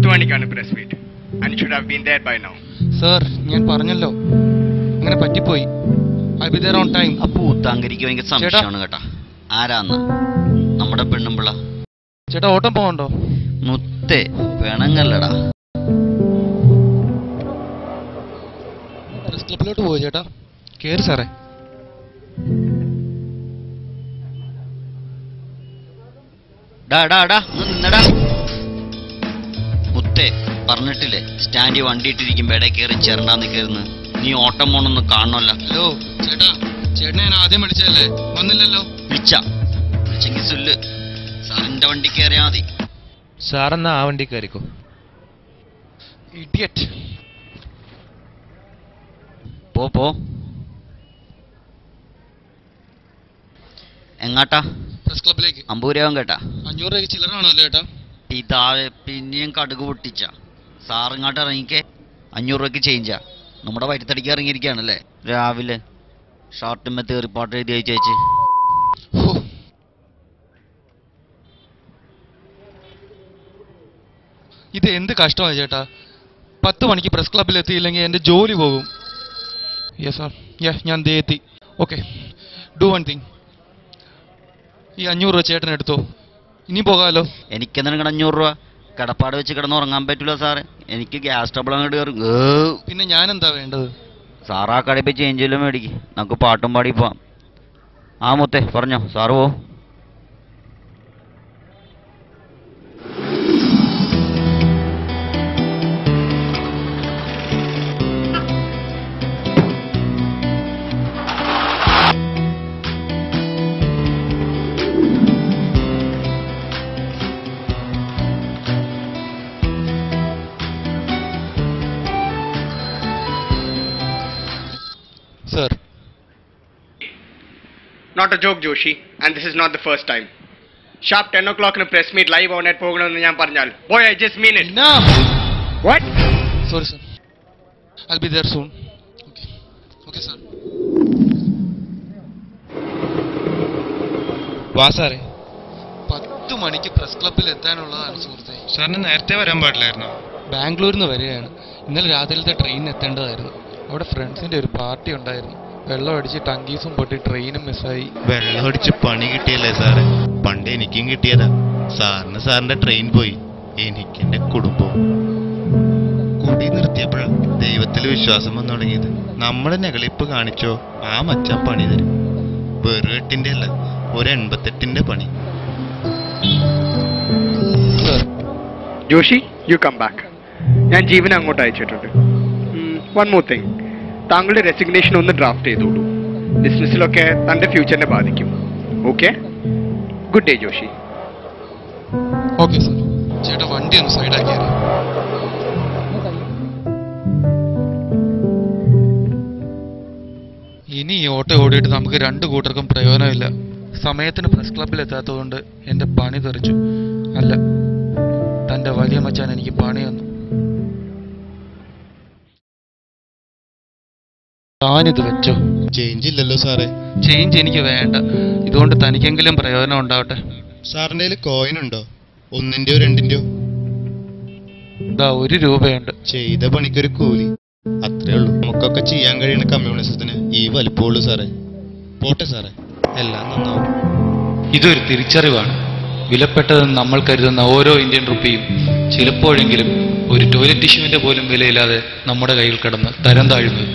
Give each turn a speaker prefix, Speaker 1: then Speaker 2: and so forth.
Speaker 1: 10 മണിക്കാണ് press meet. And should have been there by now.
Speaker 2: Sir, ഞാൻ പറഞ്ഞല്ലോ, അങ്ങനെ പറ്റിപ്പോയി. I'll be there on time.
Speaker 3: അപ്പോ ഉത്താങ്കരിക്ക് ഭയങ്കര സംശയമാണ് കേട്ടാ. ആരാന്ന്? നമ്മുടെ പെണ്ണുമ്പിള്ള.
Speaker 2: ചേട്ടാ, ഓട്ടം പോകണ്ടോ?
Speaker 3: മുത്തേ, വേണങ്ങല്ലടാ.
Speaker 2: പ്രസ് ക്ലബിലോട്ട് പോയി ചേട്ടാ. കേറി സാറേ.
Speaker 3: നിന്നടാ. മുത്തേ, പറഞ്ഞിട്ടില്ലേ സ്റ്റാൻഡിൽ വണ്ടി ഇട്ടിരിക്കുമ്പോ ഇടയിൽ കയറി ചേരണ്ടാന്ന് കയറുന്നു. നീ ഓട്ടം പോണൊന്ന് കാണണല്ലോ.
Speaker 2: ഹലോ ചേട്ടാ, ചേട്ടനെ ഞാൻ ആദ്യം വിളിച്ചതല്ലേ, വന്നില്ലല്ലോ.
Speaker 3: വിളിച്ചെങ്കിൽ സുല്ല്. സാറിന്റെ വണ്ടി കയറിയാ മതി.
Speaker 2: സാറെന്നാ ആ വണ്ടി കയറിക്കോ. ഇഡിയറ്റ്.
Speaker 3: പോ. എങ്ങാട്ടാ?
Speaker 2: പ്രസ് ക്ലബിലേക്ക്.
Speaker 3: 50 രൂപ കേട്ടാ.
Speaker 2: 500 രൂപയ്ക്ക് ചില്ലറാണല്ലോ ചേട്ടാ.
Speaker 3: പിതാവെ, പിന്നെയും കടുക് പൊട്ടിച്ച. സാറിങ്ങാട്ട് ഇറങ്ങിക്കേ. 500 രൂപയ്ക്ക് ചേഞ്ചാ. നമ്മുടെ വയറ്റത്തടിക്ക് ഇറങ്ങിയിരിക്കുകയാണല്ലേ. രാവിലെ ഷർട്ടുമ്മ തേറിപ്പാട്ട് എഴുതി അയച്ചേച്ച്.
Speaker 2: ഇത് എന്ത് കഷ്ടമാണ് ചേട്ടാ. 10 മണിക്ക് പ്രസ് ക്ലബിൽ എത്തിയില്ലെങ്കിൽ എൻ്റെ ജോലി പോകും. യെസ് സാർ, ഞാൻ ദേ എത്തി. Okay, do one thing. ഈ 500 രൂപ ചേട്ടൻ എടുത്തോ, ഇനി പോകാമല്ലോ.
Speaker 3: എനിക്കെന്താണ് 500 രൂപ? കിടപ്പാട് വെച്ച് കിടന്നുറങ്ങാൻ പറ്റൂല സാറേ. എനിക്ക് ഗ്യാസ് ട്രബിൾ അങ്ങോട്ട് കയറും.
Speaker 2: പിന്നെ ഞാൻ എന്താ വേണ്ടത്?
Speaker 3: സാറാ കടയിൽ പോയി ചേഞ്ച് ചെയ്യലും മേടിക്ക്. നമുക്ക് പാട്ടും പാടി പോവാം. ആ മുത്തേ, പറഞ്ഞോ. സാറ് പോ.
Speaker 2: Sir.
Speaker 1: Not a joke, Joshi, and this is not the first time. Sharp 10 o'clock in a press meet live on at പോകണമെന്ന് ഞാൻ പറഞ്ഞാൽ, boy, I just mean it.
Speaker 2: Enough.
Speaker 1: What?
Speaker 2: Sorry, sir. I'll be there soon. Okay, sir. വാ സാറേ. 10 മണിക്ക് press ക്ലബിൽ എത്താനുള്ളതാണ് സുഹൃത്തെ.
Speaker 4: സാറിന് നേരത്തെ വരാൻ പാടില്ലായിരുന്നോ?
Speaker 2: ബാംഗ്ലൂരിൽ നിന്ന് വരികയാണ്. ഇന്നലെ രാത്രിയിലത്തെ ട്രെയിനിന് എത്തേണ്ടതായിരുന്നു. അവിടെ ഫ്രണ്ട്സിന്റെ ഒരു പാർട്ടി ഉണ്ടായിരുന്നു. വെള്ളം അടിച്ച് ടങ്കീസും പൊട്ടി ട്രെയിനും മിസ്സായി.
Speaker 4: വെള്ളം അടിച്ച് പണി കിട്ടിയല്ലേ സാറേ? പണ്ട് എനിക്കും കിട്ടിയതാ. സാറിന്റെ ട്രെയിൻ പോയി, എനിക്ക് എന്റെ കുടുംബവും. കുടി നിർത്തിയപ്പോഴാ ദൈവത്തിൽ വിശ്വാസം വന്നു തുടങ്ങിയത്. നമ്മള് നെകളിപ്പ് കാണിച്ചോ, ആ മച്ചാൻ പണി തരും. വെറും 8ന്റെ അല്ല, ഒരു 88ന്റെ പണി.
Speaker 1: Joshi, you come back. ഞാൻ ജീവനെ അങ്ങോട്ട് അയച്ചിട്ടുണ്ട്. വൺ മോർ തിങ്, താങ്കളുടെ റെസിഗ്നേഷൻ ഒന്ന് ഡ്രാഫ്റ്റ് ചെയ്തോളൂ. ഡിസ്മിസിലൊക്കെ തൻ്റെ ഫ്യൂച്ചറിനെ ബാധിക്കും. Okay? Good day Joshi.
Speaker 2: Okay sir. ചേട്ടാ, വണ്ടി ഒന്ന് സൈഡാക്കിയാൽ. ഇനി ഈ ഓട്ടോ ഓടിയിട്ട് നമുക്ക് 2 കൂട്ടർക്കും പ്രയോജനമില്ല. സമയത്തിന് പ്രസ് ക്ലബിൽ എത്താത്തതുകൊണ്ട് എൻ്റെ പണി തെറിച്ചു. അല്ല, തൻ്റെ വലിയ മച്ചാൻ എനിക്ക് പണി തന്നു. താനിത് വെച്ചോ.
Speaker 4: ചേഞ്ച് ഇല്ലല്ലോ സാറേ?
Speaker 2: ചേഞ്ച് എനിക്ക് വേണ്ട. ഇതുകൊണ്ട് തനിക്കെങ്കിലും പ്രയോജനം ഉണ്ടാവട്ടെ.
Speaker 4: സാറിന്റെ കയ്യിൽ കോയിൻ ഉണ്ടോ? 1ന്റെയോ 2ന്റെയോ?
Speaker 2: ഇതാ 1 രൂപയുണ്ട്.
Speaker 4: ചെയ്ത പണിക്കൊരു കൂലി, അത്രേ ഉള്ളൂ. നമുക്കൊക്കെ ചെയ്യാൻ കഴിയുന്ന കമ്മ്യൂണിസത്തിന് ഈ വലിപ്പമുള്ളൂ സാറേ. പോട്ടെ സാറേ, എല്ലാം നന്നാവും.
Speaker 2: ഇതൊരു തിരിച്ചറിവാണ്. വിലപ്പെട്ടതെന്ന് നമ്മൾ കരുതുന്ന ഓരോ ഇന്ത്യൻ റുപ്പിയും ചിലപ്പോഴെങ്കിലും ഒരു ടോയ്ലറ്റ് ടിഷ്യൂവിന്റെ പോലും വിലയില്ലാതെ നമ്മുടെ കയ്യിൽ കിടന്ന് തരം താഴുന്നത്.